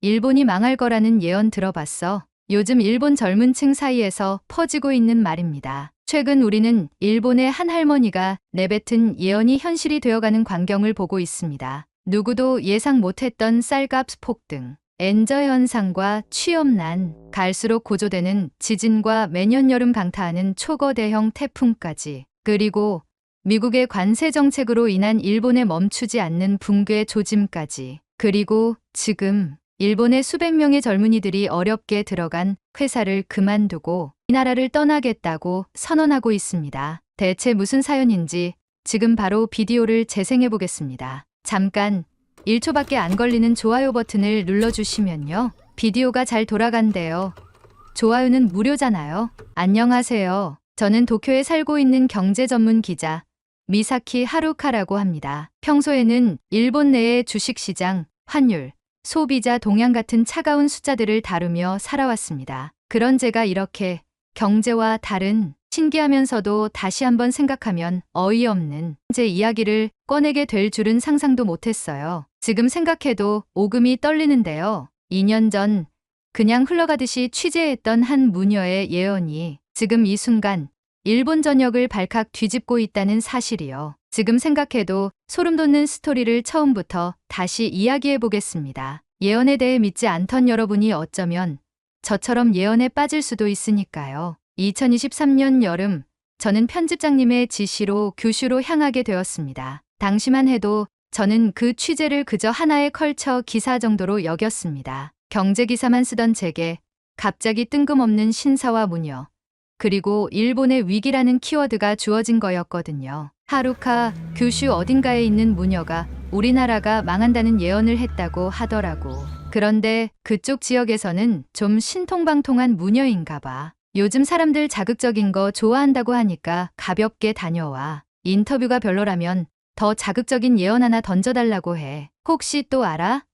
일본이 망할 거라는 예언 들어봤어? 요즘 일본 젊은 층 사이에서 퍼지고 있는 말입니다. 최근 우리는 일본의 한 할머니가 내뱉은 예언이 현실이 되어가는 광경을 보고 있습니다. 누구도 예상 못했던 쌀값 폭등, 엔저 현상과 취업난, 갈수록 고조되는 지진과 매년 여름 강타하는 초거대형 태풍까지, 그리고 미국의 관세 정책으로 인한 일본의 멈추지 않는 붕괴 조짐까지, 그리고 지금 일본의 수백 명의 젊은이들이 어렵게 들어간 회사를 그만두고 이 나라를 떠나겠다고 선언하고 있습니다. 대체 무슨 사연인지 지금 바로 비디오를 재생해 보겠습니다. 잠깐 1초밖에 안 걸리는 좋아요 버튼을 눌러주시면요. 비디오가 잘 돌아간대요. 좋아요는 무료잖아요. 안녕하세요. 저는 도쿄에 살고 있는 경제 전문 기자 미사키 하루카라고 합니다. 평소에는 일본 내의 주식시장, 환율, 소비자 동향 같은 차가운 숫자들을 다루며 살아왔습니다. 그런 제가 이렇게 경제와 다른 신기하면서도 다시 한번 생각하면 어이없는 제 이야기를 꺼내게 될 줄은 상상도 못했어요. 지금 생각해도 오금이 떨리는데요. 2년 전 그냥 흘러가듯이 취재했던 한 무녀의 예언이 지금 이 순간 일본 전역을 발칵 뒤집고 있다는 사실이요. 지금 생각해도 소름 돋는 스토리를 처음부터 다시 이야기해 보겠습니다. 예언에 대해 믿지 않던 여러분이 어쩌면 저처럼 예언에 빠질 수도 있으니까요. 2023년 여름, 저는 편집장님의 지시로 규슈로 향하게 되었습니다. 당시만 해도 저는 그 취재를 그저 하나의 컬처 기사 정도로 여겼습니다. 경제기사만 쓰던 제게 갑자기 뜬금없는 신사와 무녀, 그리고 일본의 위기라는 키워드가 주어진 거였거든요. 하루카, 규슈 어딘가에 있는 무녀가 우리나라가 망한다는 예언을 했다고 하더라고. 그런데 그쪽 지역에서는 좀 신통방통한 무녀인가 봐. 요즘 사람들 자극적인 거 좋아한다고 하니까 가볍게 다녀와. 인터뷰가 별로라면 더 자극적인 예언 하나 던져달라고 해. 혹시 또 알아?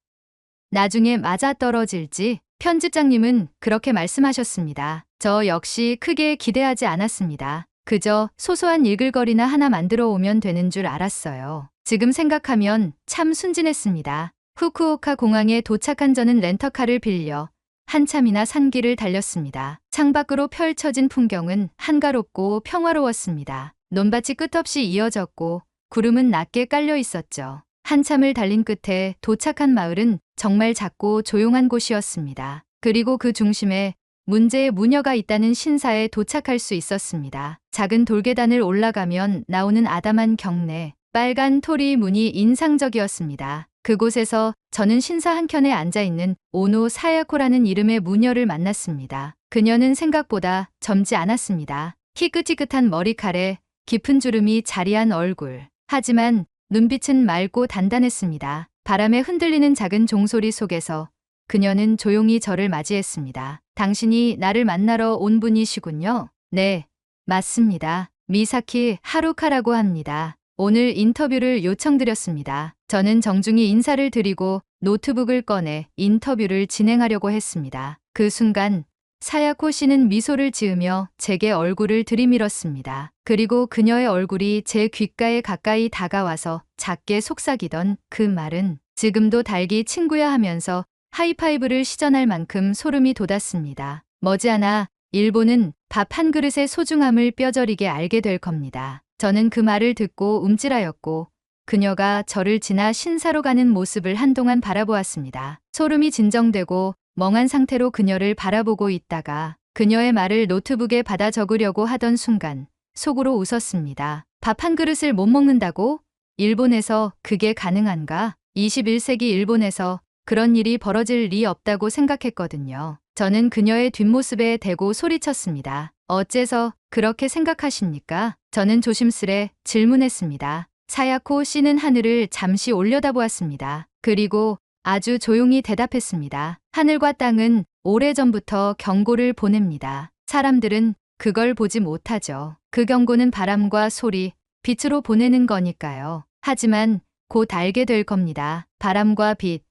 나중에 맞아떨어질지? 편집장님은 그렇게 말씀하셨습니다. 저 역시 크게 기대하지 않았습니다. 그저 소소한 일글거리나 하나 만들어 오면 되는 줄 알았어요. 지금 생각하면 참 순진했습니다. 후쿠오카 공항에 도착한 저는 렌터카를 빌려 한참이나 산길을 달렸습니다. 창밖으로 펼쳐진 풍경은 한가롭고 평화로웠습니다. 논밭이 끝없이 이어졌고 구름은 낮게 깔려 있었죠. 한참을 달린 끝에 도착한 마을은 정말 작고 조용한 곳이었습니다. 그리고 그 중심에 문제의 무녀가 있다는 신사에 도착할 수 있었습니다. 작은 돌계단을 올라가면 나오는 아담한 경내, 빨간 토리 문이 인상적이었습니다. 그곳에서 저는 신사 한켠에 앉아있는 오노 사야코라는 이름의 무녀를 만났습니다. 그녀는 생각보다 젊지 않았습니다. 희끗희끗한 머리칼에 깊은 주름이 자리한 얼굴. 하지만 눈빛은 맑고 단단했습니다. 바람에 흔들리는 작은 종소리 속에서 그녀는 조용히 저를 맞이했습니다. 당신이 나를 만나러 온 분이시군요. 네, 맞습니다. 미사키 하루카라고 합니다. 오늘 인터뷰를 요청드렸습니다. 저는 정중히 인사를 드리고 노트북을 꺼내 인터뷰를 진행하려고 했습니다. 그 순간 사야코 씨는 미소를 지으며 제게 얼굴을 들이밀었습니다. 그리고 그녀의 얼굴이 제 귓가에 가까이 다가와서 작게 속삭이던 그 말은 지금도 달기 친구야 하면서 하이파이브를 시전할 만큼 소름이 돋았습니다. 머지않아 일본은 밥 한 그릇의 소중함을 뼈저리게 알게 될 겁니다. 저는 그 말을 듣고 움찔하였고 그녀가 저를 지나 신사로 가는 모습을 한동안 바라보았습니다. 소름이 진정되고 멍한 상태로 그녀를 바라보고 있다가 그녀의 말을 노트북에 받아 적으려고 하던 순간 속으로 웃었습니다. 밥 한 그릇을 못 먹는다고? 일본에서 그게 가능한가? 21세기 일본에서 그런 일이 벌어질 리 없다고 생각했거든요. 저는 그녀의 뒷모습에 대고 소리쳤습니다. 어째서 그렇게 생각하십니까? 저는 조심스레 질문했습니다. 사야코 씨는 하늘을 잠시 올려다보았습니다. 그리고 아주 조용히 대답했습니다. 하늘과 땅은 오래전부터 경고를 보냅니다. 사람들은 그걸 보지 못하죠. 그 경고는 바람과 소리, 빛으로 보내는 거니까요. 하지만 곧 알게 될 겁니다. 바람과 빛,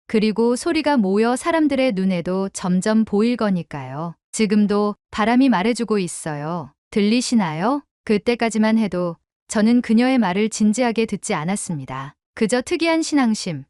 그리고 소리가 모여 사람들의 눈에도 점점 보일 거니까요. 지금도 바람이 말해주고 있어요. 들리시나요? 그때까지만 해도 저는 그녀의 말을 진지하게 듣지 않았습니다. 그저 특이한 신앙심,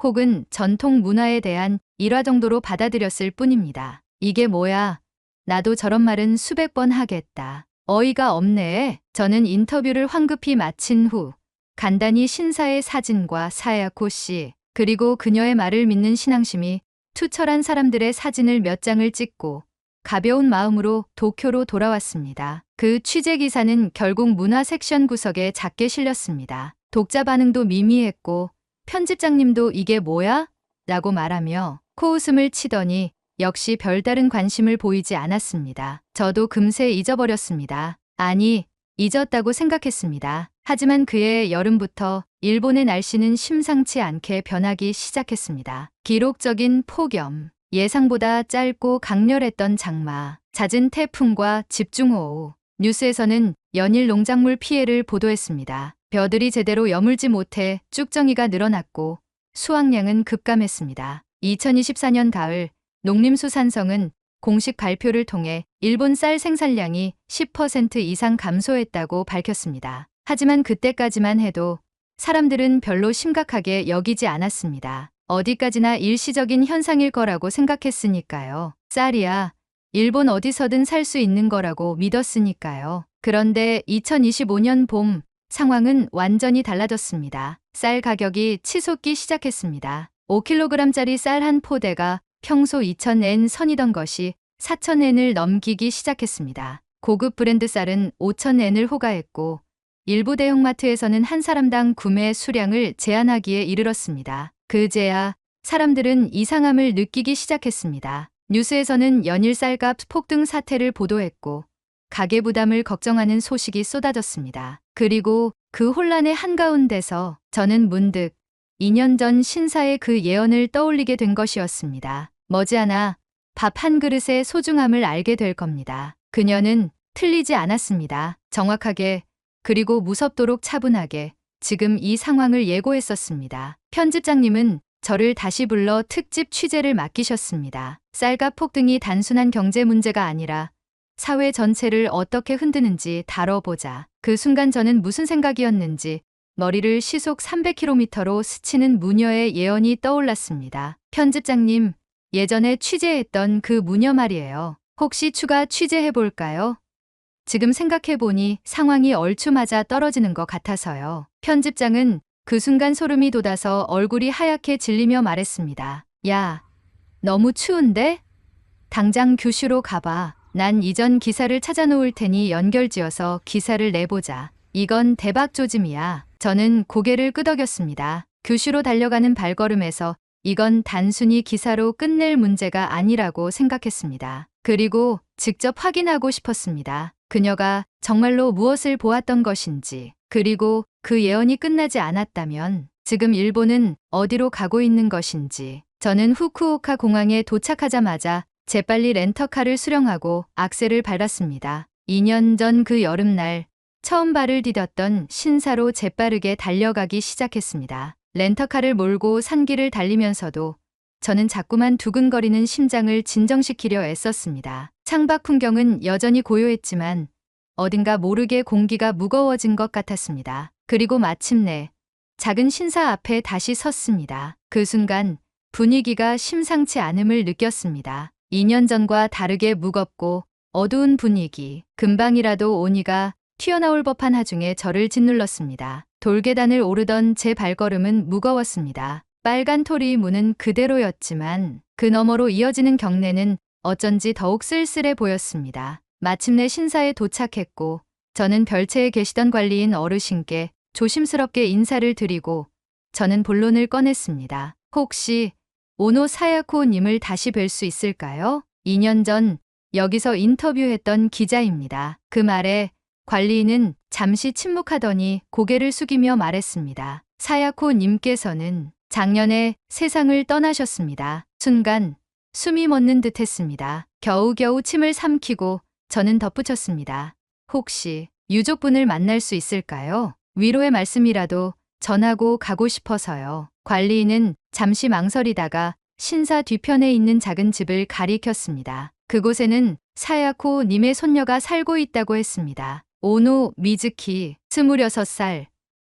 혹은 전통 문화에 대한 일화 정도로 받아들였을 뿐입니다. 이게 뭐야? 나도 저런 말은 수백 번 하겠다. 어이가 없네. 저는 인터뷰를 황급히 마친 후 간단히 신사의 사진과 사야코 씨 그리고 그녀의 말을 믿는 신앙심이 투철한 사람들의 사진을 몇 장을 찍고 가벼운 마음으로 도쿄로 돌아왔습니다. 그 취재 기사는 결국 문화 섹션 구석에 작게 실렸습니다. 독자 반응도 미미했고 편집장님도 이게 뭐야? 라고 말하며 코웃음을 치더니 역시 별다른 관심을 보이지 않았습니다. 저도 금세 잊어버렸습니다. 아니, 잊었다고 생각했습니다. 하지만 그해 여름부터 일본의 날씨는 심상치 않게 변하기 시작했습니다. 기록적인 폭염, 예상보다 짧고 강렬했던 장마, 잦은 태풍과 집중호우. 뉴스에서는 연일 농작물 피해를 보도했습니다. 벼들이 제대로 여물지 못해 쭉정이가 늘어났고 수확량은 급감했습니다. 2024년 가을 농림수산성은 공식 발표를 통해 일본 쌀 생산량이 10% 이상 감소했다고 밝혔습니다. 하지만 그때까지만 해도 사람들은 별로 심각하게 여기지 않았습니다. 어디까지나 일시적인 현상일 거라고 생각했으니까요. 쌀이야 일본 어디서든 살 수 있는 거라고 믿었으니까요. 그런데 2025년 봄 상황은 완전히 달라졌습니다. 쌀 가격이 치솟기 시작했습니다. 5kg짜리 쌀 한 포대가 평소 2,000엔 선이던 것이 4,000엔을 넘기기 시작했습니다. 고급 브랜드 쌀은 5,000엔을 호가했고 일부 대형마트에서는 한 사람당 구매 수량을 제한하기에 이르렀습니다. 그제야 사람들은 이상함을 느끼기 시작했습니다. 뉴스에서는 연일 쌀값 폭등 사태를 보도했고 가계 부담을 걱정하는 소식이 쏟아졌습니다. 그리고 그 혼란의 한가운데서 저는 문득 2년 전 신사의 그 예언을 떠올리게 된 것이었습니다. 머지않아 밥 한 그릇의 소중함을 알게 될 겁니다. 그녀는 틀리지 않았습니다. 정확하게 그리고 무섭도록 차분하게 지금 이 상황을 예고했었습니다. 편집장님은 저를 다시 불러 특집 취재를 맡기셨습니다. 쌀값 폭등이 단순한 경제 문제가 아니라 사회 전체를 어떻게 흔드는지 다뤄보자. 그 순간 저는 무슨 생각이었는지 머리를 시속 300km로 스치는 무녀의 예언이 떠올랐습니다. 편집장님, 예전에 취재했던 그 무녀 말이에요. 혹시 추가 취재해볼까요? 지금 생각해보니 상황이 얼추 맞아 떨어지는 것 같아서요. 편집장은 그 순간 소름이 돋아서 얼굴이 하얗게 질리며 말했습니다. 야, 너무 추운데? 당장 규슈로 가봐. 난 이전 기사를 찾아놓을 테니 연결지어서 기사를 내보자. 이건 대박 조짐이야. 저는 고개를 끄덕였습니다. 규슈로 달려가는 발걸음에서 이건 단순히 기사로 끝낼 문제가 아니라고 생각했습니다. 그리고 직접 확인하고 싶었습니다. 그녀가 정말로 무엇을 보았던 것인지, 그리고 그 예언이 끝나지 않았다면 지금 일본은 어디로 가고 있는 것인지. 저는 후쿠오카 공항에 도착하자마자 재빨리 렌터카를 수령하고 악셀을 밟았습니다. 2년 전 그 여름날 처음 발을 디뎠던 신사로 재빠르게 달려가기 시작했습니다. 렌터카를 몰고 산길을 달리면서도 저는 자꾸만 두근거리는 심장을 진정시키려 애썼습니다. 창밖 풍경은 여전히 고요했지만 어딘가 모르게 공기가 무거워진 것 같았습니다. 그리고 마침내 작은 신사 앞에 다시 섰습니다. 그 순간 분위기가 심상치 않음을 느꼈습니다. 2년 전과 다르게 무겁고 어두운 분위기, 금방이라도 오니가 튀어나올 법한 하중에 저를 짓눌렀습니다. 돌계단을 오르던 제 발걸음은 무거웠습니다. 빨간 토리 문은 그대로였지만 그 너머로 이어지는 경내는 어쩐지 더욱 쓸쓸해 보였습니다. 마침내 신사에 도착했고 저는 별채에 계시던 관리인 어르신께 조심스럽게 인사를 드리고 저는 본론을 꺼냈습니다. 혹시 오노 사야코 님을 다시 뵐 수 있을까요? 2년 전 여기서 인터뷰했던 기자입니다. 그 말에 관리인은 잠시 침묵하더니 고개를 숙이며 말했습니다. 사야코 님께서는 작년에 세상을 떠나셨습니다. 순간 숨이 멎는 듯 했습니다. 겨우겨우 침을 삼키고 저는 덧붙였습니다. 혹시 유족분을 만날 수 있을까요? 위로의 말씀이라도 전하고 가고 싶어서요. 관리인은 잠시 망설이다가 신사 뒤편에 있는 작은 집을 가리켰습니다. 그곳에는 사야코 님의 손녀가 살고 있다고 했습니다. 오노 미즈키, 26살,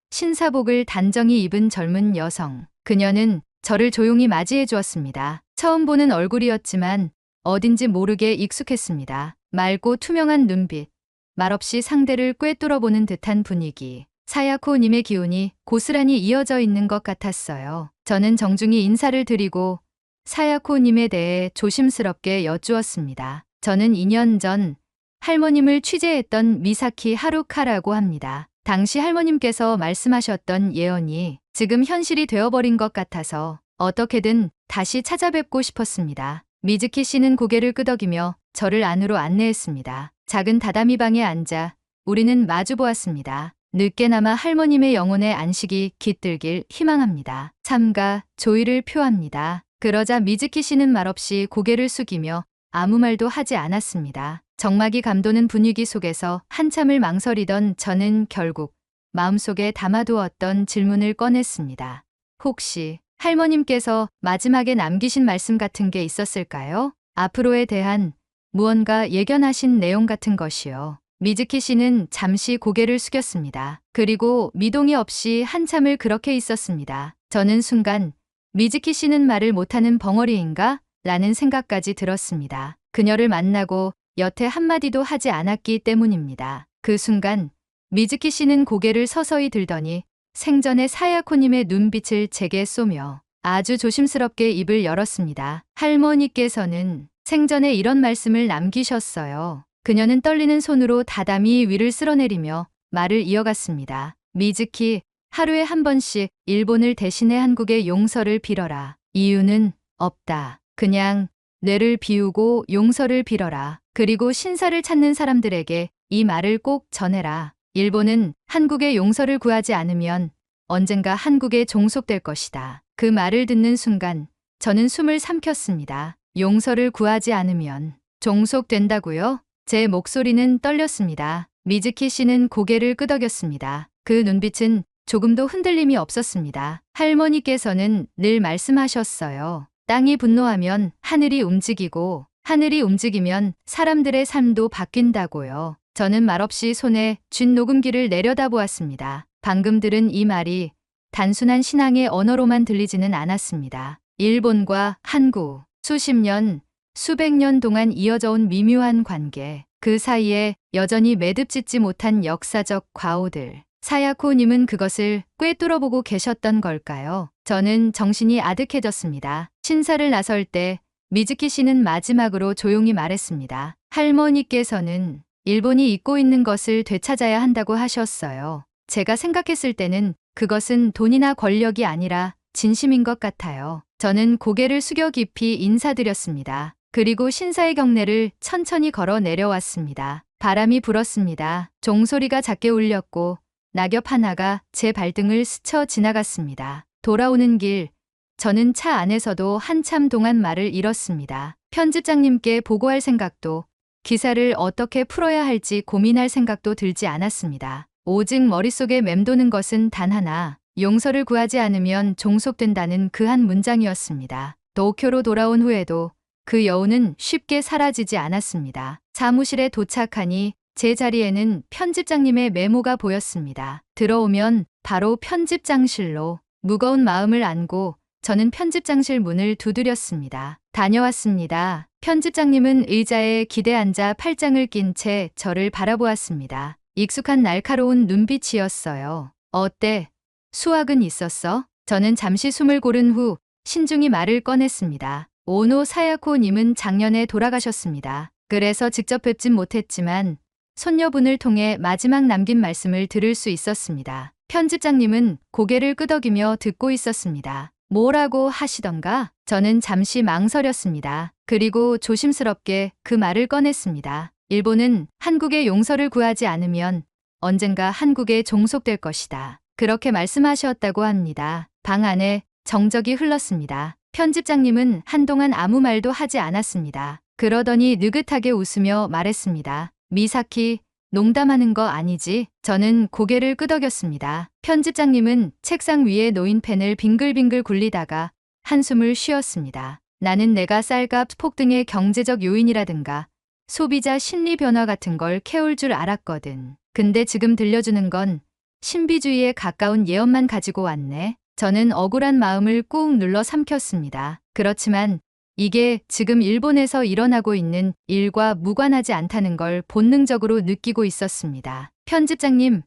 신사복을 단정히 입은 젊은 여성. 그녀는 저를 조용히 맞이해 주었습니다. 처음 보는 얼굴이었지만 어딘지 모르게 익숙했습니다. 맑고 투명한 눈빛, 말없이 상대를 꿰뚫어보는 듯한 분위기. 사야코님의 기운이 고스란히 이어져 있는 것 같았어요. 저는 정중히 인사를 드리고 사야코님에 대해 조심스럽게 여쭈었습니다. 저는 2년 전 할머님을 취재했던 미사키 하루카라고 합니다. 당시 할머님께서 말씀하셨던 예언이 지금 현실이 되어버린 것 같아서 어떻게든 다시 찾아뵙고 싶었습니다. 미즈키 씨는 고개를 끄덕이며 저를 안으로 안내했습니다. 작은 다다미 방에 앉아 우리는 마주보았습니다. 늦게나마 할머님의 영혼의 안식이 깃들길 희망합니다. 삼가 조의를 표합니다. 그러자 미즈키 씨는 말없이 고개를 숙이며 아무 말도 하지 않았습니다. 적막이 감도는 분위기 속에서 한참을 망설이던 저는 결국 마음속에 담아두었던 질문을 꺼냈습니다. 혹시 할머님께서 마지막에 남기신 말씀 같은 게 있었을까요? 앞으로에 대한 무언가 예견하신 내용 같은 것이요. 미즈키 씨는 잠시 고개를 숙였습니다. 그리고 미동이 없이 한참을 그렇게 있었습니다. 저는 순간 미즈키 씨는 말을 못하는 벙어리인가? 라는 생각까지 들었습니다. 그녀를 만나고 여태 한마디도 하지 않았기 때문입니다. 그 순간 미즈키 씨는 고개를 서서히 들더니 생전의 사야코님의 눈빛을 제게 쏘며 아주 조심스럽게 입을 열었습니다. 할머니께서는 생전에 이런 말씀을 남기셨어요. 그녀는 떨리는 손으로 다담이 위를 쓸어내리며 말을 이어갔습니다. 미즈키, 하루에 한 번씩 일본을 대신해 한국의 용서를 빌어라. 이유는 없다. 그냥 뇌를 비우고 용서를 빌어라. 그리고 신사를 찾는 사람들에게 이 말을 꼭 전해라. 일본은 한국의 용서를 구하지 않으면 언젠가 한국에 종속될 것이다. 그 말을 듣는 순간 저는 숨을 삼켰습니다. 용서를 구하지 않으면 종속된다고요? 제 목소리는 떨렸습니다. 미즈키 씨는 고개를 끄덕였습니다. 그 눈빛은 조금도 흔들림이 없었습니다. 할머니께서는 늘 말씀하셨어요. 땅이 분노하면 하늘이 움직이고 하늘이 움직이면 사람들의 삶도 바뀐다고요. 저는 말없이 손에 쥔 녹음기를 내려다보았습니다. 방금 들은 이 말이 단순한 신앙의 언어로만 들리지는 않았습니다. 일본과 한국, 수십 년, 수백 년 동안 이어져 온 미묘한 관계, 그 사이에 여전히 매듭짓지 못한 역사적 과오들. 사야코님은 그것을 꿰뚫어보고 계셨던 걸까요? 저는 정신이 아득해졌습니다. 신사를 나설 때 미즈키 씨는 마지막으로 조용히 말했습니다. 할머니께서는 일본이 잊고 있는 것을 되찾아야 한다고 하셨어요. 제가 생각했을 때는 그것은 돈이나 권력이 아니라 진심인 것 같아요. 저는 고개를 숙여 깊이 인사드렸습니다. 그리고 신사의 경내를 천천히 걸어 내려왔습니다. 바람이 불었습니다. 종소리가 작게 울렸고 낙엽 하나가 제 발등을 스쳐 지나갔습니다. 돌아오는 길, 저는 차 안에서도 한참 동안 말을 잃었습니다. 편집장님께 보고할 생각도, 기사를 어떻게 풀어야 할지 고민할 생각도 들지 않았습니다. 오직 머릿속에 맴도는 것은 단 하나, 용서를 구하지 않으면 종속된다는 그 한 문장이었습니다. 도쿄로 돌아온 후에도 그 여운은 쉽게 사라지지 않았습니다. 사무실에 도착하니 제 자리에는 편집장님의 메모가 보였습니다. 들어오면 바로 편집장실로 무거운 마음을 안고 저는 편집장실 문을 두드렸습니다. 다녀왔습니다. 편집장님은 의자에 기대 앉아 팔짱을 낀 채 저를 바라보았습니다. 익숙한 날카로운 눈빛이었어요. 어때? 수학은 있었어? 저는 잠시 숨을 고른 후 신중히 말을 꺼냈습니다. 오노 사야코님은 작년에 돌아가셨습니다. 그래서 직접 뵙진 못했지만 손녀분을 통해 마지막 남긴 말씀을 들을 수 있었습니다. 편집장님은 고개를 끄덕이며 듣고 있었습니다. 뭐라고 하시던가? 저는 잠시 망설였습니다. 그리고 조심스럽게 그 말을 꺼냈습니다. 일본은 한국의 용서를 구하지 않으면 언젠가 한국에 종속될 것이다. 그렇게 말씀하셨다고 합니다. 방 안에 정적이 흘렀습니다. 편집장님은 한동안 아무 말도 하지 않았습니다. 그러더니 느긋하게 웃으며 말했습니다. 미사키, 농담하는 거 아니지? 저는 고개를 끄덕였습니다. 편집장님은 책상 위에 놓인 펜을 빙글빙글 굴리다가 한숨을 쉬었습니다. 나는 내가 쌀값 폭등의 경제적 요인이라든가 소비자 심리 변화 같은 걸 캐올 줄 알았거든. 근데 지금 들려주는 건 신비주의에 가까운 예언만 가지고 왔네. 저는 억울한 마음을 꾹 눌러 삼켰습니다. 그렇지만 이게 지금 일본에서 일어나고 있는 일과 무관하지 않다는 걸 본능적으로 느끼고 있었습니다. 편집장님,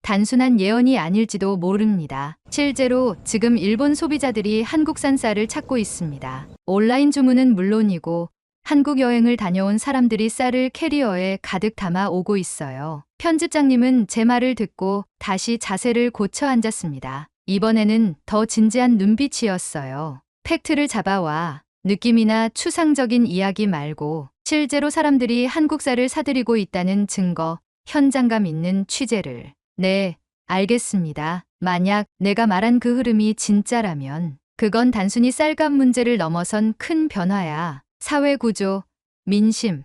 단순한 예언이 아닐지도 모릅니다. 실제로 지금 일본 소비자들이 한국산 쌀을 찾고 있습니다. 온라인 주문은 물론이고 한국 여행을 다녀온 사람들이 쌀을 캐리어에 가득 담아 오고 있어요. 편집장님은 제 말을 듣고 다시 자세를 고쳐 앉았습니다. 이번에는 더 진지한 눈빛이었어요. 팩트를 잡아와. 느낌이나 추상적인 이야기 말고 실제로 사람들이 한국 쌀을 사들이고 있다는 증거, 현장감 있는 취재를. 네, 알겠습니다. 만약 내가 말한 그 흐름이 진짜라면 그건 단순히 쌀값 문제를 넘어선 큰 변화야. 사회 구조, 민심,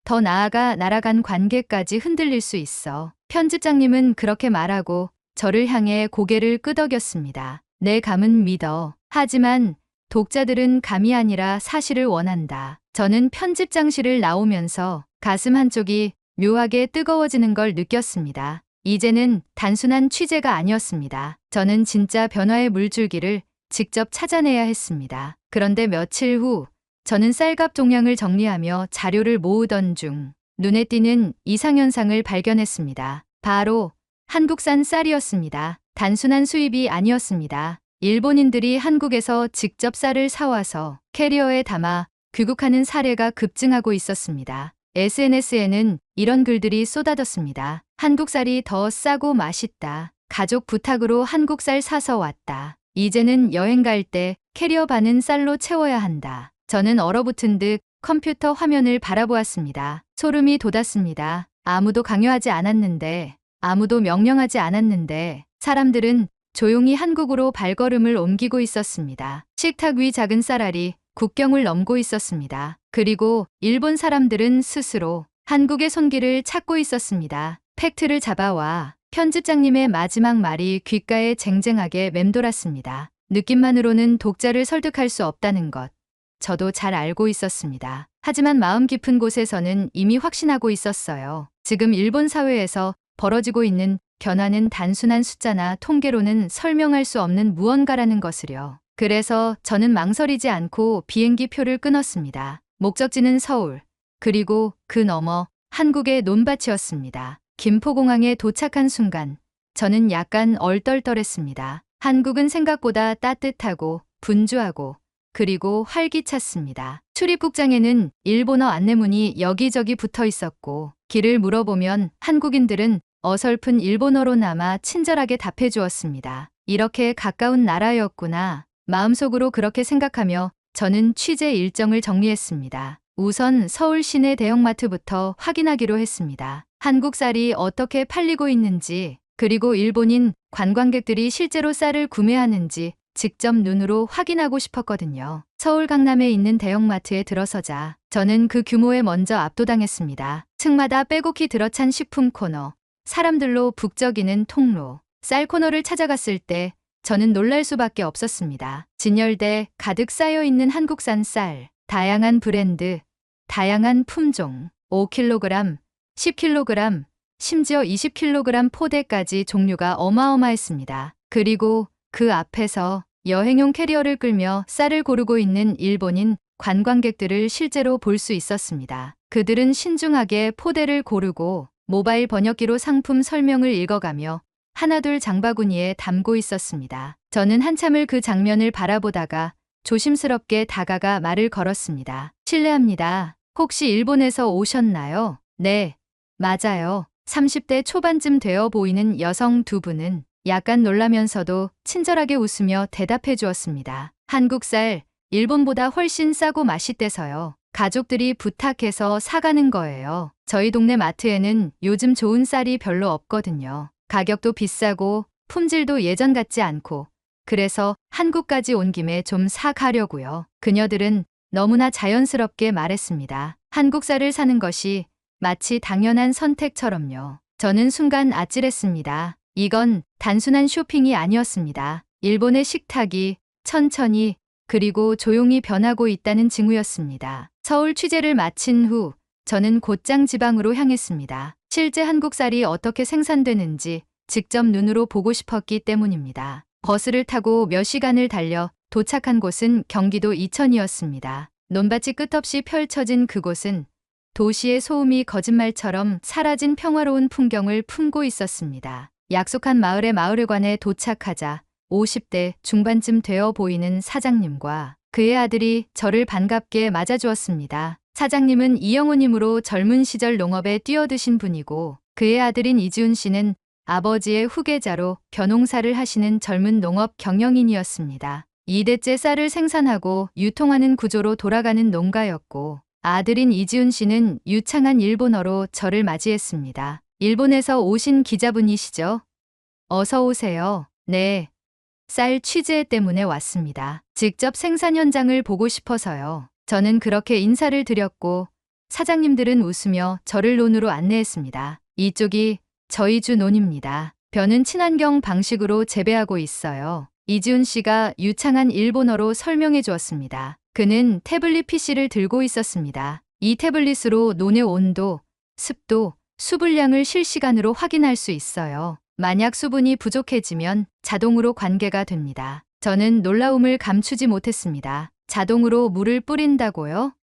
더 나아가 나라 간 관계까지 흔들릴 수 있어. 편집장님은 그렇게 말하고 저를 향해 고개를 끄덕였습니다. 내 감은 믿어. 하지만 독자들은 감이 아니라 사실을 원한다. 저는 편집장실을 나오면서 가슴 한쪽이 묘하게 뜨거워지는 걸 느꼈습니다. 이제는 단순한 취재가 아니었습니다. 저는 진짜 변화의 물줄기를 직접 찾아내야 했습니다. 그런데 며칠 후 저는 쌀값 동향을 정리하며 자료를 모으던 중 눈에 띄는 이상현상을 발견했습니다. 바로 한국산 쌀이었습니다. 단순한 수입이 아니었습니다. 일본인들이 한국에서 직접 쌀을 사와서 캐리어에 담아 귀국하는 사례가 급증하고 있었습니다. SNS에는 이런 글들이 쏟아졌습니다. 한국 쌀이 더 싸고 맛있다. 가족 부탁으로 한국 쌀 사서 왔다. 이제는 여행 갈 때 캐리어 반은 쌀로 채워야 한다. 저는 얼어붙은 듯 컴퓨터 화면을 바라보았습니다. 소름이 돋았습니다. 아무도 강요하지 않았는데, 아무도 명령하지 않았는데, 사람들은 조용히 한국으로 발걸음을 옮기고 있었습니다. 식탁 위 작은 쌀알이 국경을 넘고 있었습니다. 그리고 일본 사람들은 스스로 한국의 손길을 찾고 있었습니다. 팩트를 잡아와. 편집장님의 마지막 말이 귓가에 쟁쟁하게 맴돌았습니다. 느낌만으로는 독자를 설득할 수 없다는 것. 저도 잘 알고 있었습니다. 하지만 마음 깊은 곳에서는 이미 확신하고 있었어요. 지금 일본 사회에서 벌어지고 있는 변화는 단순한 숫자나 통계로는 설명할 수 없는 무언가라는 것을요. 그래서 저는 망설이지 않고 비행기 표를 끊었습니다. 목적지는 서울, 그리고 그 너머 한국의 논밭이었습니다. 김포공항에 도착한 순간 저는 약간 얼떨떨했습니다. 한국은 생각보다 따뜻하고 분주하고 그리고 활기찼습니다. 출입국장에는 일본어 안내문이 여기저기 붙어 있었고 길을 물어보면 한국인들은 어설픈 일본어로나마 친절하게 답해 주었습니다. 이렇게 가까운 나라였구나. 마음속으로 그렇게 생각하며 저는 취재 일정을 정리했습니다. 우선 서울 시내 대형마트부터 확인하기로 했습니다. 한국 쌀이 어떻게 팔리고 있는지, 그리고 일본인 관광객들이 실제로 쌀을 구매하는지 직접 눈으로 확인하고 싶었거든요. 서울 강남에 있는 대형마트에 들어서자 저는 그 규모에 먼저 압도당했습니다. 층마다 빼곡히 들어찬 식품 코너, 사람들로 북적이는 통로, 쌀 코너를 찾아갔을 때 저는 놀랄 수밖에 없었습니다. 진열대 가득 쌓여있는 한국산 쌀, 다양한 브랜드, 다양한 품종, 5kg, 10kg, 심지어 20kg 포대까지 종류가 어마어마했습니다. 그리고 그 앞에서 여행용 캐리어를 끌며 쌀을 고르고 있는 일본인 관광객들을 실제로 볼 수 있었습니다. 그들은 신중하게 포대를 고르고 모바일 번역기로 상품 설명을 읽어가며 하나둘 장바구니에 담고 있었습니다. 저는 한참을 그 장면을 바라보다가 조심스럽게 다가가 말을 걸었습니다. 실례합니다. 혹시 일본에서 오셨나요? 네, 맞아요. 30대 초반쯤 되어 보이는 여성 두 분은 약간 놀라면서도 친절하게 웃으며 대답해 주었습니다. 한국 쌀, 일본보다 훨씬 싸고 맛있대서요. 가족들이 부탁해서 사가는 거예요. 저희 동네 마트에는 요즘 좋은 쌀이 별로 없거든요. 가격도 비싸고 품질도 예전 같지 않고 그래서 한국까지 온 김에 좀 사가려고요. 그녀들은 너무나 자연스럽게 말했습니다. 한국 쌀을 사는 것이 마치 당연한 선택처럼요. 저는 순간 아찔했습니다. 이건 단순한 쇼핑이 아니었습니다. 일본의 식탁이 천천히 그리고 조용히 변하고 있다는 징후였습니다. 서울 취재를 마친 후 저는 곧장 지방으로 향했습니다. 실제 한국 쌀이 어떻게 생산되는지 직접 눈으로 보고 싶었기 때문입니다. 버스를 타고 몇 시간을 달려 도착한 곳은 경기도 이천이었습니다. 논밭이 끝없이 펼쳐진 그곳은 도시의 소음이 거짓말처럼 사라진 평화로운 풍경을 품고 있었습니다. 약속한 마을의 마을회관에 도착하자 50대 중반쯤 되어 보이는 사장님과 그의 아들이 저를 반갑게 맞아주었습니다. 사장님은 이영호님으로 젊은 시절 농업에 뛰어드신 분이고 그의 아들인 이지훈 씨는 아버지의 후계자로 벼농사를 하시는 젊은 농업 경영인이었습니다. 2대째 쌀을 생산하고 유통하는 구조로 돌아가는 농가였고 아들인 이지훈 씨는 유창한 일본어로 저를 맞이했습니다. 일본에서 오신 기자분이시죠? 어서 오세요. 네. 쌀 취재 때문에 왔습니다. 직접 생산 현장을 보고 싶어서요. 저는 그렇게 인사를 드렸고 사장님들은 웃으며 저를 논으로 안내했습니다. 이쪽이 저희 주 논입니다. 벼는 친환경 방식으로 재배하고 있어요. 이지훈 씨가 유창한 일본어로 설명해 주었습니다. 그는 태블릿 PC를 들고 있었습니다. 이 태블릿으로 논의 온도, 습도, 수분량을 실시간으로 확인할 수 있어요. 만약 수분이 부족해지면 자동으로 관계가 됩니다. 저는 놀라움을 감추지 못했습니다. 자동으로 물을 뿌린다고요?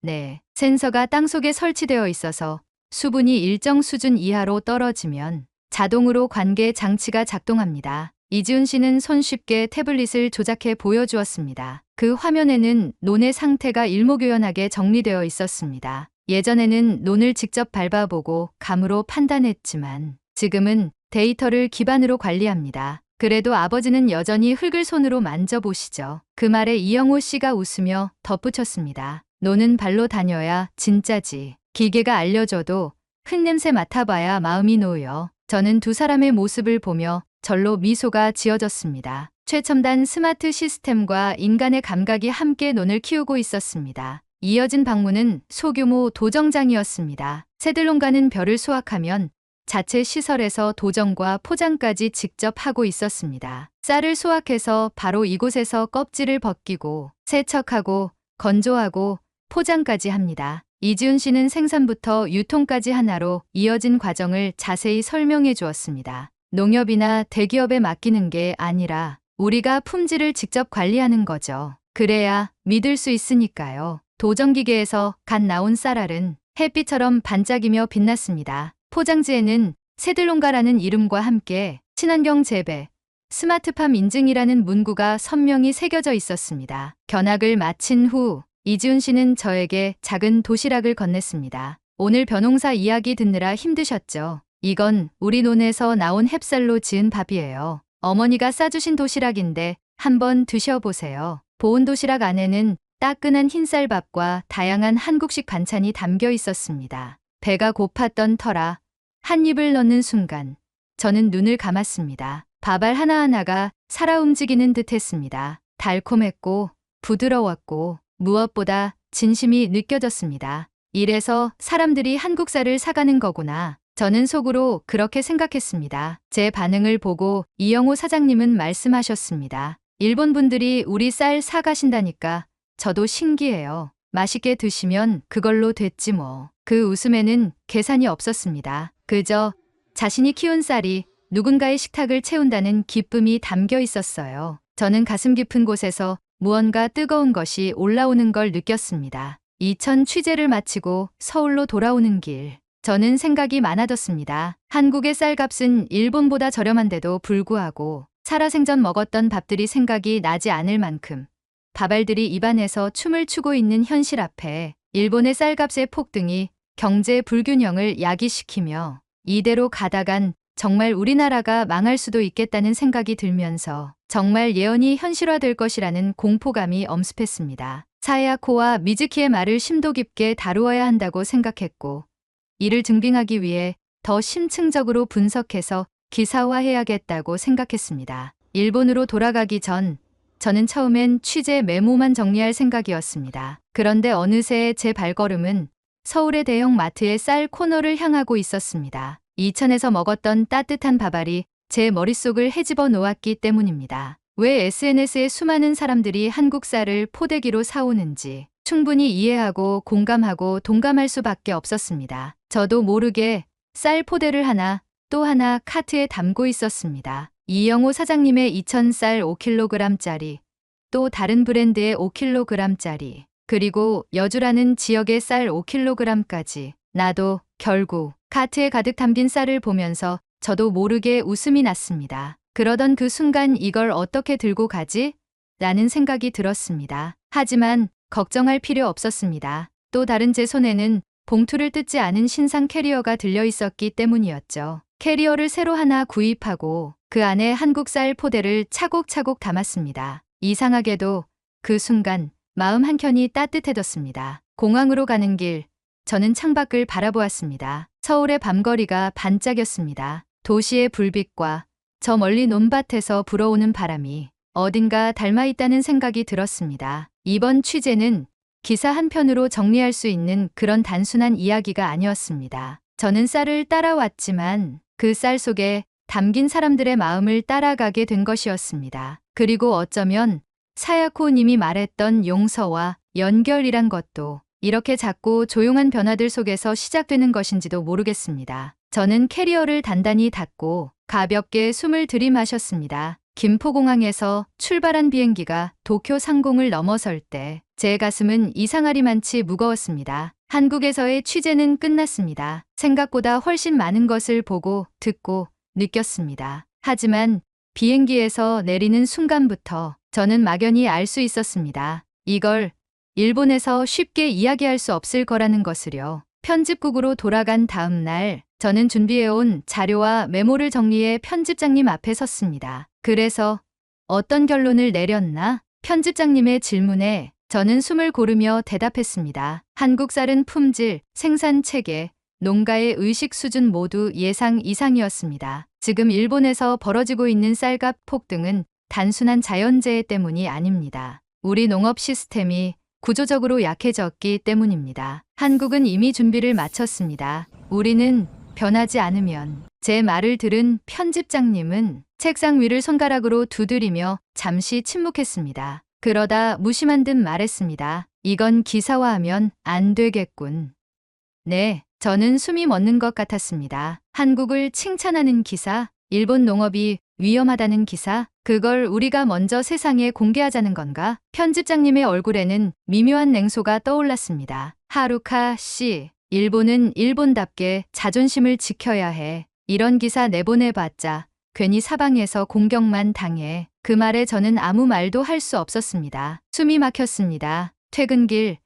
네. 센서가 땅속에 설치되어 있어서 수분이 일정 수준 이하로 떨어지면 자동으로 관계 장치가 작동합니다. 이지훈 씨는 손쉽게 태블릿을 조작해 보여주었습니다. 그 화면에는 논의 상태가 일목요연하게 정리되어 있었습니다. 예전에는 논을 직접 밟아보고 감으로 판단했지만 지금은 데이터를 기반으로 관리합니다. 그래도 아버지는 여전히 흙을 손으로 만져보시죠. 그 말에 이영호 씨가 웃으며 덧붙였습니다. 논은 발로 다녀야 진짜지. 기계가 알려줘도 흙냄새 맡아봐야 마음이 놓여. 저는 두 사람의 모습을 보며 절로 미소가 지어졌습니다. 최첨단 스마트 시스템과 인간의 감각이 함께 논을 키우고 있었습니다. 이어진 방문은 소규모 도정장이었습니다. 새들농가는 벼를 수확하면 자체 시설에서 도정과 포장까지 직접 하고 있었습니다. 쌀을 수확해서 바로 이곳에서 껍질을 벗기고 세척하고 건조하고 포장까지 합니다. 이지훈 씨는 생산부터 유통까지 하나로 이어진 과정을 자세히 설명해 주었습니다. 농협이나 대기업에 맡기는 게 아니라 우리가 품질을 직접 관리하는 거죠. 그래야 믿을 수 있으니까요. 도정기계에서 갓 나온 쌀알은 햇빛처럼 반짝이며 빛났습니다. 포장지에는 새들농가라는 이름과 함께 친환경 재배, 스마트팜 인증이라는 문구가 선명히 새겨져 있었습니다. 견학을 마친 후 이지훈 씨는 저에게 작은 도시락을 건넸습니다. 오늘 벼농사 이야기 듣느라 힘드셨죠? 이건 우리 논에서 나온 햅쌀로 지은 밥이에요. 어머니가 싸주신 도시락인데 한번 드셔보세요. 보온 도시락 안에는 따끈한 흰쌀밥과 다양한 한국식 반찬이 담겨 있었습니다. 배가 고팠던 터라 한 입을 넣는 순간 저는 눈을 감았습니다. 밥알 하나하나가 살아 움직이는 듯 했습니다. 달콤했고 부드러웠고 무엇보다 진심이 느껴졌습니다. 이래서 사람들이 한국쌀을 사가는 거구나. 저는 속으로 그렇게 생각했습니다. 제 반응을 보고 이영호 사장님은 말씀하셨습니다. 일본 분들이 우리 쌀 사가신다니까 저도 신기해요. 맛있게 드시면 그걸로 됐지 뭐. 그 웃음에는 계산이 없었습니다. 그저 자신이 키운 쌀이 누군가의 식탁을 채운다는 기쁨이 담겨 있었어요. 저는 가슴 깊은 곳에서 무언가 뜨거운 것이 올라오는 걸 느꼈습니다. 이천 취재를 마치고 서울로 돌아오는 길. 저는 생각이 많아졌습니다. 한국의 쌀값은 일본보다 저렴한데도 불구하고 살아생전 먹었던 밥들이 생각이 나지 않을 만큼 밥알들이 입안에서 춤을 추고 있는 현실 앞에 일본의 쌀값의 폭등이 경제 불균형을 야기시키며 이대로 가다간 정말 우리나라가 망할 수도 있겠다는 생각이 들면서 정말 예언이 현실화될 것이라는 공포감이 엄습했습니다. 사야코와 미즈키의 말을 심도 깊게 다루어야 한다고 생각했고 이를 증빙하기 위해 더 심층적으로 분석해서 기사화해야겠다고 생각했습니다. 일본으로 돌아가기 전 저는 처음엔 취재 메모만 정리할 생각이었습니다. 그런데 어느새 제 발걸음은 서울의 대형 마트의 쌀 코너를 향하고 있었습니다. 이천에서 먹었던 따뜻한 밥알이 제 머릿속을 헤집어 놓았기 때문입니다. 왜 SNS에 수많은 사람들이 한국 쌀을 포대기로 사오는지 충분히 이해하고 공감하고 동감할 수밖에 없었습니다. 저도 모르게 쌀 포대를 하나 또 하나 카트에 담고 있었습니다. 이영호 사장님의 2000쌀 5kg짜리, 또 다른 브랜드의 5kg짜리, 그리고 여주라는 지역의 쌀 5kg까지. 나도 결국 카트에 가득 담긴 쌀을 보면서 저도 모르게 웃음이 났습니다. 그러던 그 순간 이걸 어떻게 들고 가지? 라는 생각이 들었습니다. 하지만 걱정할 필요 없었습니다. 또 다른 제 손에는 봉투를 뜯지 않은 신상 캐리어가 들려 있었기 때문이었죠. 캐리어를 새로 하나 구입하고 그 안에 한국 쌀 포대를 차곡차곡 담았습니다. 이상하게도 그 순간 마음 한켠이 따뜻해졌습니다. 공항으로 가는 길, 저는 창밖을 바라보았습니다. 서울의 밤거리가 반짝였습니다. 도시의 불빛과 저 멀리 논밭에서 불어오는 바람이 어딘가 닮아있다는 생각이 들었습니다. 이번 취재는 기사 한 편으로 정리할 수 있는 그런 단순한 이야기가 아니었습니다. 저는 쌀을 따라왔지만 그 쌀 속에 담긴 사람들의 마음을 따라가게 된 것이었습니다. 그리고 어쩌면 사야코 님이 말했던 용서와 연결이란 것도 이렇게 작고 조용한 변화들 속에서 시작되는 것인지도 모르겠습니다. 저는 캐리어를 단단히 닫고 가볍게 숨을 들이마셨습니다. 김포공항에서 출발한 비행기가 도쿄 상공을 넘어설 때 제 가슴은 이상하리만치 무거웠습니다. 한국에서의 취재는 끝났습니다. 생각보다 훨씬 많은 것을 보고 듣고 느꼈습니다. 하지만 비행기에서 내리는 순간부터 저는 막연히 알 수 있었습니다. 이걸 일본에서 쉽게 이야기할 수 없을 거라는 것을요. 편집국으로 돌아간 다음 날 저는 준비해온 자료와 메모를 정리해 편집장님 앞에 섰습니다. 그래서 어떤 결론을 내렸나? 편집장님의 질문에 저는 숨을 고르며 대답했습니다. 한국 쌀은 품질, 생산 체계, 농가의 의식 수준 모두 예상 이상이었습니다. 지금 일본에서 벌어지고 있는 쌀값 폭등은 단순한 자연재해 때문이 아닙니다. 우리 농업 시스템이 구조적으로 약해졌기 때문입니다. 한국은 이미 준비를 마쳤습니다. 우리는 변하지 않으면. 제 말을 들은 편집장님은 책상 위를 손가락으로 두드리며 잠시 침묵했습니다. 그러다 무심한 듯 말했습니다. 이건 기사화하면 안 되겠군. 네, 저는 숨이 멎는 것 같았습니다. 한국을 칭찬하는 기사, 일본 농업이 위험하다는 기사, 그걸 우리가 먼저 세상에 공개하자는 건가? 편집장님의 얼굴에는 미묘한 냉소가 떠올랐습니다. 하루카 씨, 일본은 일본답게 자존심을 지켜야 해. 이런 기사 내보내봤자 괜히 사방에서 공격만 당해. 그 말에 저는 아무 말도 할 수 없었습니다. 숨이 막혔습니다. 퇴근길,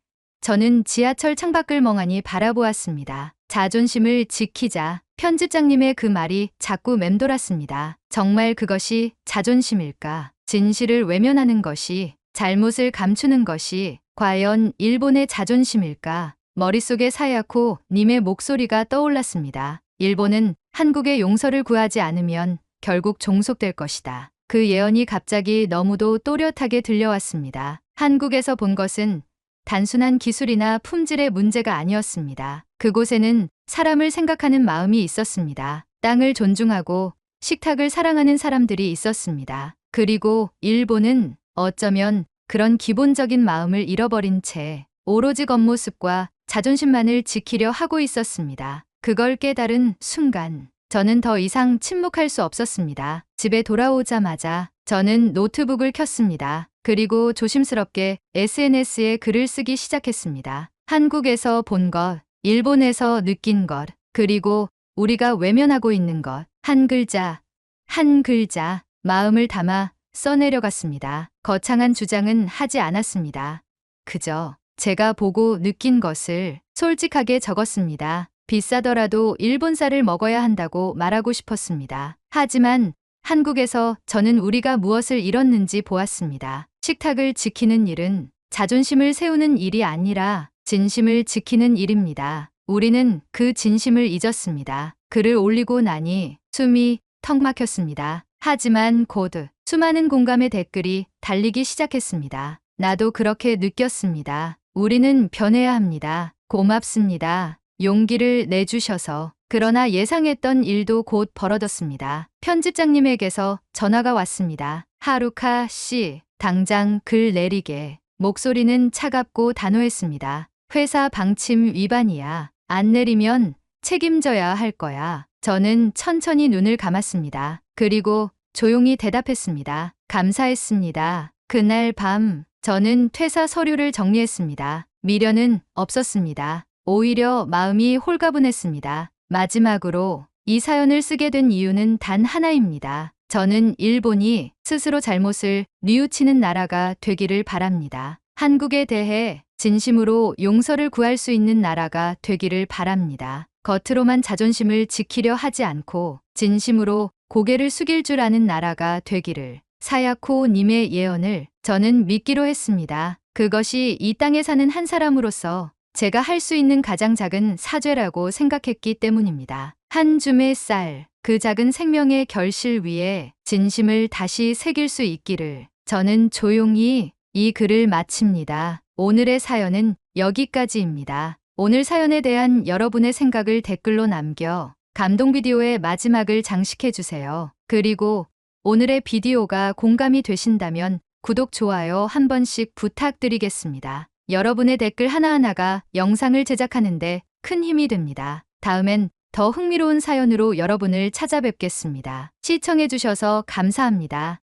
저는 지하철 창밖을 멍하니 바라보았습니다. 자존심을 지키자. 편집장님의 그 말이 자꾸 맴돌았습니다. 정말 그것이 자존심일까? 진실을 외면하는 것이, 잘못을 감추는 것이 과연 일본의 자존심일까? 머릿속에 사야코 님의 목소리가 떠올랐습니다. 일본은 한국의 용서를 구하지 않으면 결국 종속될 것이다. 그 예언이 갑자기 너무도 또렷하게 들려왔습니다. 한국에서 본 것은 단순한 기술이나 품질의 문제가 아니었습니다. 그곳에는 사람을 생각하는 마음이 있었습니다. 땅을 존중하고 식탁을 사랑하는 사람들이 있었습니다. 그리고 일본은 어쩌면 그런 기본적인 마음을 잃어버린 채 오로지 겉모습과 자존심만을 지키려 하고 있었습니다. 그걸 깨달은 순간 저는 더 이상 침묵할 수 없었습니다. 집에 돌아오자마자 저는 노트북을 켰습니다. 그리고 조심스럽게 SNS에 글을 쓰기 시작했습니다. 한국에서 본 것, 일본에서 느낀 것, 그리고 우리가 외면하고 있는 것, 한 글자, 한 글자, 마음을 담아 써내려갔습니다. 거창한 주장은 하지 않았습니다. 그저 제가 보고 느낀 것을 솔직하게 적었습니다. 비싸더라도 일본 쌀을 먹어야 한다고 말하고 싶었습니다. 하지만 한국에서 저는 우리가 무엇을 잃었는지 보았습니다. 식탁을 지키는 일은 자존심을 세우는 일이 아니라 진심을 지키는 일입니다. 우리는 그 진심을 잊었습니다. 글을 올리고 나니 숨이 턱 막혔습니다. 하지만 곧 수많은 공감의 댓글이 달리기 시작했습니다. 나도 그렇게 느꼈습니다. 우리는 변해야 합니다. 고맙습니다. 용기를 내주셔서. 그러나 예상했던 일도 곧 벌어졌습니다. 편집장님에게서 전화가 왔습니다. 하루카 씨, 당장 글 내리게. 목소리는 차갑고 단호했습니다. 회사 방침 위반이야. 안 내리면 책임져야 할 거야. 저는 천천히 눈을 감았습니다. 그리고 조용히 대답했습니다. 감사했습니다. 그날 밤 저는 퇴사 서류를 정리했습니다. 미련은 없었습니다. 오히려 마음이 홀가분했습니다. 마지막으로 이 사연을 쓰게 된 이유는 단 하나입니다. 저는 일본이 스스로 잘못을 뉘우치는 나라가 되기를 바랍니다. 한국에 대해 진심으로 용서를 구할 수 있는 나라가 되기를 바랍니다. 겉으로만 자존심을 지키려 하지 않고 진심으로 고개를 숙일 줄 아는 나라가 되기를. 사야코 님의 예언을 저는 믿기로 했습니다. 그것이 이 땅에 사는 한 사람으로서 제가 할 수 있는 가장 작은 사죄라고 생각했기 때문입니다. 한 줌의 쌀, 그 작은 생명의 결실 위에 진심을 다시 새길 수 있기를. 저는 조용히 이 글을 마칩니다. 오늘의 사연은 여기까지입니다. 오늘 사연에 대한 여러분의 생각을 댓글로 남겨 감동 비디오의 마지막을 장식해주세요. 그리고 오늘의 비디오가 공감이 되신다면 구독, 좋아요 한 번씩 부탁드리겠습니다. 여러분의 댓글 하나하나가 영상을 제작하는데 큰 힘이 됩니다. 다음엔 더 흥미로운 사연으로 여러분을 찾아뵙겠습니다. 시청해주셔서 감사합니다.